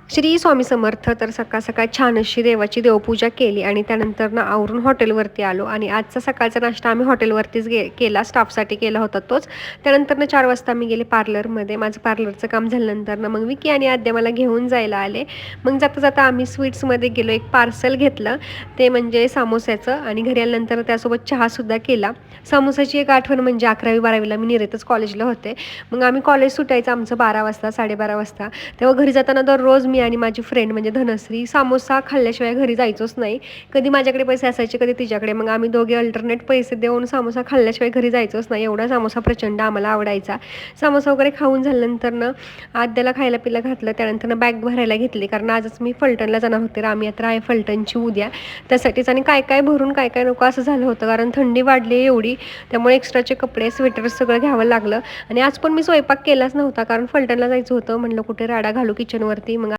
श्री स्वामी समर्थ. तर सकाळ सकाळ छान अशी देवाची देवपूजा केली आणि त्यानंतर ना आवरून हॉटेलवरती आलो आणि आजचा सकाळचा नाश्ता आम्ही हॉटेलवरतीच केला, स्टाफसाठी केला होता तोच. त्यानंतर 4 वाजता मी गेले पार्लरमध्ये. माझं पार्लरचं काम झाल्यानंतर मग विकी आणि आद्या मला घेऊन जायला आले. मग जाता जाता आम्ही स्वीट्समध्ये गेलो. एक पार्सल घेतलं, ते म्हणजे समोस्याचं, आणि घरी आल्यानंतर त्यासोबत चहासुद्धा केला. समोसाची एक आठवण म्हणजे 11वी-12वीला मी निरेतच कॉलेजला होते. मग आम्ही कॉलेज सुटायचं आमचं 12 वाजता, 12:30 वाजता. तेव्हा घरी जाताना दररोज मी आणि माझी फ्रेंड म्हणजे धनश्री समोसा खाल्ल्याशिवाय घरी जायचोच नाही. कधी माझ्याकडे पैसे असायचे, कधी तिच्याकडे. मग आम्ही दोघे अल्टरनेट पैसे देऊन समोसा खाल्ल्याशिवाय घरी जायचोच नाही. एवढा समोसा प्रचंड आम्हाला आवडायचा. समोसा वगैरे खाऊन झाल्यानंतर आद्याला खायला पिलं घातलं. त्यानंतर बॅग भरायला घेतली, कारण आजच मी फलटणला जाणार होते. रामयात्रा आहे फलटणची उद्या, त्यासाठीच. आणि काय काय भरून काय काय नको असं झालं होतं, कारण थंडी वाढली एवढी. त्यामुळे एक्स्ट्राचे कपडे, स्वेटर सगळं घ्यावं लागलं. आणि आज पण मी स्वयंपाक केलाच नव्हता, कारण फलटणला जायचं होतं. म्हणलं कुठे राडा घालू किचनवरती. मग